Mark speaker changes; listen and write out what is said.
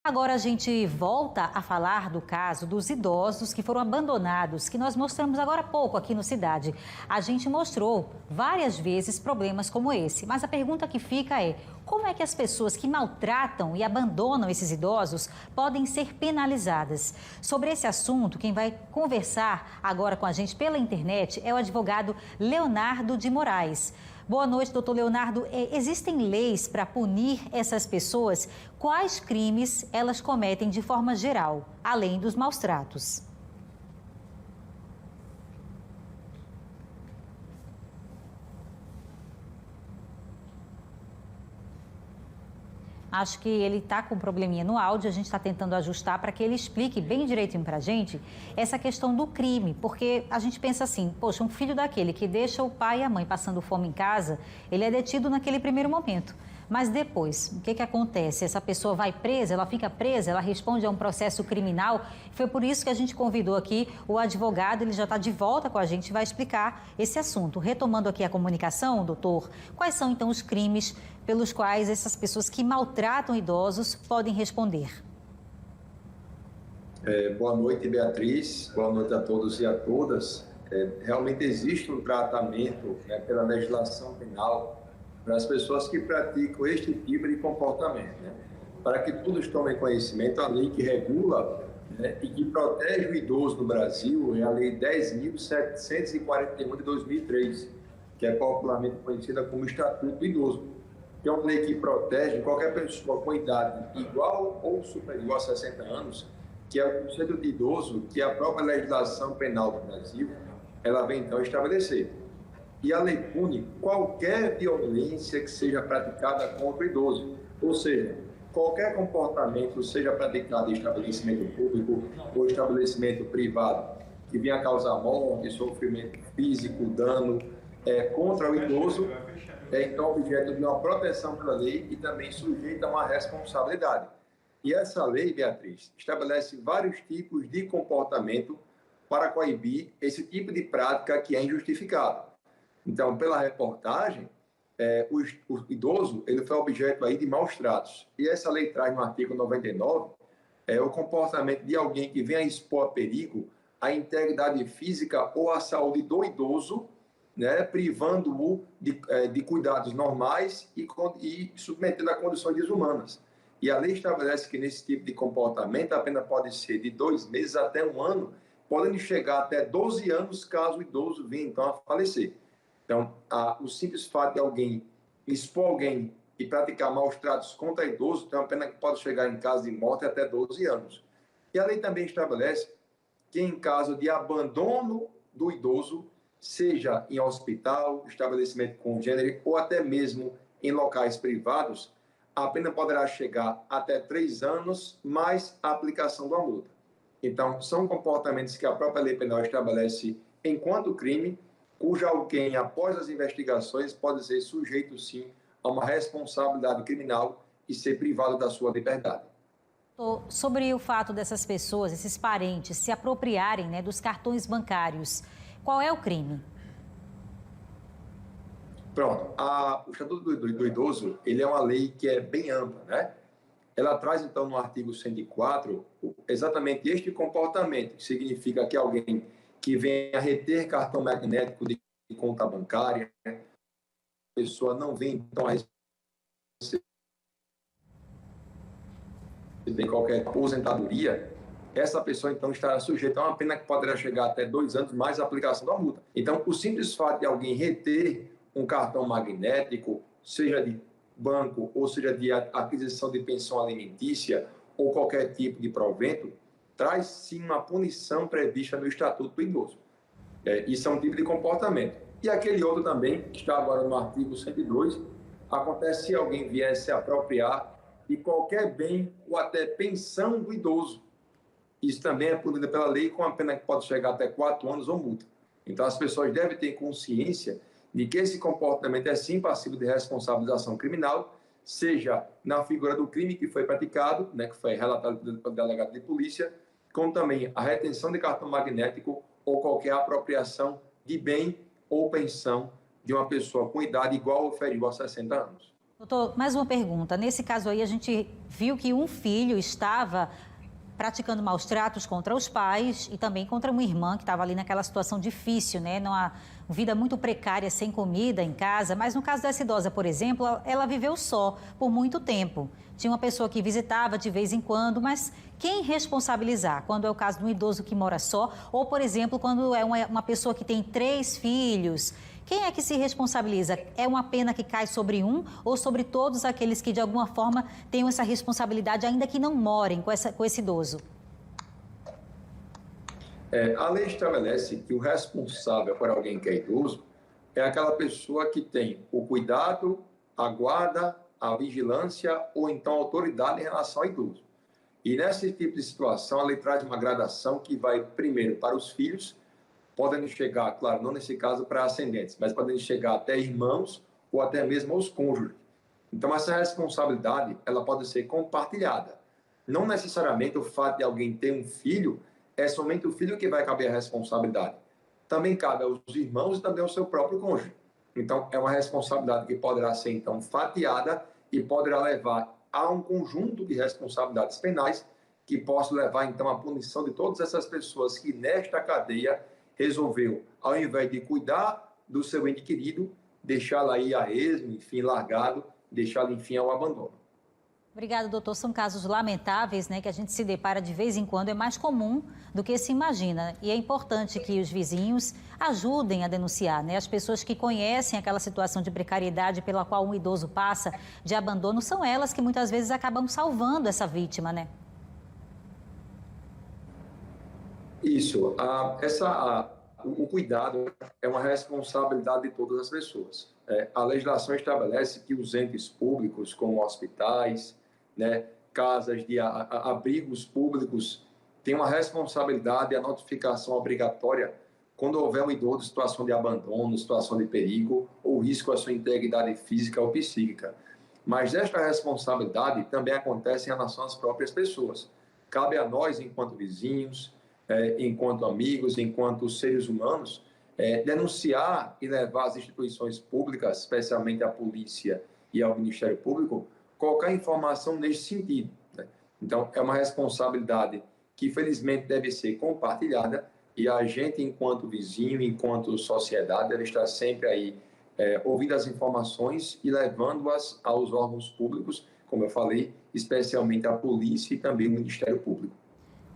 Speaker 1: Agora a gente volta a falar do caso dos idosos que foram abandonados, que nós mostramos agora há pouco aqui no Cidade. A gente mostrou várias vezes problemas como esse, mas a pergunta que fica é: como é que as pessoas que maltratam e abandonam esses idosos podem ser penalizadas? Sobre esse assunto, quem vai conversar agora com a gente pela internet é o advogado Leonardo de Moraes. Boa noite, doutor Leonardo. Existem leis para punir essas pessoas? Quais crimes elas cometem de forma geral, além dos maus tratos? Acho que ele está com um probleminha no áudio, a gente está tentando ajustar para que ele explique bem direitinho para a gente essa questão do crime, porque a gente pensa assim, poxa, um filho daquele que deixa o pai e a mãe passando fome em casa, ele é detido naquele primeiro momento. Mas depois, o que acontece? Essa pessoa vai presa, ela fica presa, ela responde a um processo criminal. Foi por isso que a gente convidou aqui o advogado, ele já está de volta com a gente e vai explicar esse assunto. Retomando aqui a comunicação, doutor, quais são então os crimes pelos quais essas pessoas que maltratam idosos podem responder?
Speaker 2: Boa noite, Beatriz. Boa noite a todos e a todas. Realmente existe um tratamento, né, pela legislação penal para as pessoas que praticam este tipo de comportamento, né? Para que todos tomem conhecimento, a lei que regula, né, e que protege o idoso no Brasil é a Lei 10.741 de 2003, que é popularmente conhecida como Estatuto do Idoso, que é uma lei que protege qualquer pessoa com idade igual ou superior a 60 anos, que é o conceito de idoso que a própria legislação penal do Brasil ela vem então estabelecer. E a lei pune qualquer violência que seja praticada contra o idoso, ou seja, qualquer comportamento seja praticado em estabelecimento público ou estabelecimento privado que venha a causar morte, sofrimento físico, dano contra o idoso, é então objeto de uma proteção pela lei e também sujeito a uma responsabilidade. E essa lei, Beatriz, estabelece vários tipos de comportamento para coibir esse tipo de prática que é injustificado. Então, pela reportagem, o idoso ele foi objeto aí de maus tratos. E essa lei traz no artigo 99 o comportamento de alguém que venha a expor a perigo a integridade física ou a saúde do idoso, né, privando-o de cuidados normais e submetendo a condições desumanas. E a lei estabelece que nesse tipo de comportamento a pena pode ser de 2 meses até 1 ano, podendo chegar até 12 anos caso o idoso venha então a falecer. Então, o simples fato de alguém expor alguém e praticar maus tratos contra idoso tem uma pena que pode chegar em caso de morte até 12 anos. E a lei também estabelece que em caso de abandono do idoso, seja em hospital, estabelecimento congênere ou até mesmo em locais privados, a pena poderá chegar até 3 anos, mais a aplicação da multa. Então, são comportamentos que a própria lei penal estabelece enquanto crime, cujo alguém, após as investigações, pode ser sujeito, sim, a uma responsabilidade criminal e ser privado da sua liberdade.
Speaker 1: Sobre o fato dessas pessoas, esses parentes, se apropriarem, né, dos cartões bancários, qual é o crime?
Speaker 2: Pronto. O Estatuto do Idoso, ele é uma lei que é bem ampla, né? Ela traz, então, no artigo 104, exatamente este comportamento, que significa que alguém que venha a reter cartão magnético de conta bancária, a pessoa não vem, então, a receber qualquer aposentadoria, essa pessoa, então, estará sujeita a uma pena que poderá chegar até 2 anos, mais a aplicação da multa. Então, o simples fato de alguém reter um cartão magnético, seja de banco, ou seja de aquisição de pensão alimentícia, ou qualquer tipo de provento, traz sim uma punição prevista no Estatuto do Idoso. Isso é um tipo de comportamento. E aquele outro também, que está agora no artigo 102, acontece se alguém vier se apropriar de qualquer bem ou até pensão do idoso. Isso também é punido pela lei com a pena que pode chegar até 4 anos ou multa. Então as pessoas devem ter consciência de que esse comportamento é sim passível de responsabilização criminal, seja na figura do crime que foi praticado, né, que foi relatado pelo delegado de polícia, como também a retenção de cartão magnético ou qualquer apropriação de bem ou pensão de uma pessoa com idade igual ou inferior a 60 anos.
Speaker 1: Doutor, mais uma pergunta. Nesse caso aí, a gente viu que um filho estava praticando maus tratos contra os pais e também contra uma irmã que estava ali naquela situação difícil, né? Numa vida muito precária, sem comida em casa. Mas no caso dessa idosa, por exemplo, ela viveu só por muito tempo. Tinha uma pessoa que visitava de vez em quando, mas quem responsabilizar? Quando é o caso de um idoso que mora só, ou, por exemplo, quando é uma pessoa que tem 3 filhos, quem é que se responsabiliza? É uma pena que cai sobre um ou sobre todos aqueles que, de alguma forma, tenham essa responsabilidade, ainda que não morem com esse idoso?
Speaker 2: A lei estabelece que o responsável por alguém que é idoso é aquela pessoa que tem o cuidado, a guarda, a vigilância ou então a autoridade em relação ao idoso. E nesse tipo de situação, a lei traz uma gradação que vai primeiro para os filhos, podendo chegar, claro, não nesse caso para ascendentes, mas podendo chegar até irmãos ou até mesmo aos cônjuges. Então, essa responsabilidade, ela pode ser compartilhada. Não necessariamente o fato de alguém ter um filho, é somente o filho que vai caber a responsabilidade. Também cabe aos irmãos e também ao seu próprio cônjuge. Então, é uma responsabilidade que poderá ser, então, fatiada e poderá levar a um conjunto de responsabilidades penais que possa levar, então, à punição de todas essas pessoas que, nesta cadeia, resolveu, ao invés de cuidar do seu ente querido, deixá-lo aí a esmo, enfim, largado, deixá-lo, enfim, ao abandono.
Speaker 1: Obrigada, doutor. São casos lamentáveis, né, que a gente se depara de vez em quando. É mais comum do que se imagina. E é importante que os vizinhos ajudem a denunciar, né? As pessoas que conhecem aquela situação de precariedade pela qual um idoso passa, de abandono, são elas que muitas vezes acabam salvando essa vítima, né?
Speaker 2: Isso, o cuidado é uma responsabilidade de todas as pessoas. A legislação estabelece que os entes públicos, como hospitais, né, casas de abrigos públicos, têm uma responsabilidade, a notificação obrigatória quando houver um idoso em situação de abandono, situação de perigo ou risco à sua integridade física ou psíquica. Mas esta responsabilidade também acontece em relação às próprias pessoas. Cabe a nós, enquanto vizinhos, enquanto amigos, enquanto seres humanos, denunciar e levar às instituições públicas, especialmente à polícia e ao Ministério Público, qualquer informação nesse sentido, né? Então, é uma responsabilidade que, felizmente, deve ser compartilhada e a gente, enquanto vizinho, enquanto sociedade, deve estar sempre aí ouvindo as informações e levando-as aos órgãos públicos, como eu falei, especialmente à polícia e também ao Ministério Público.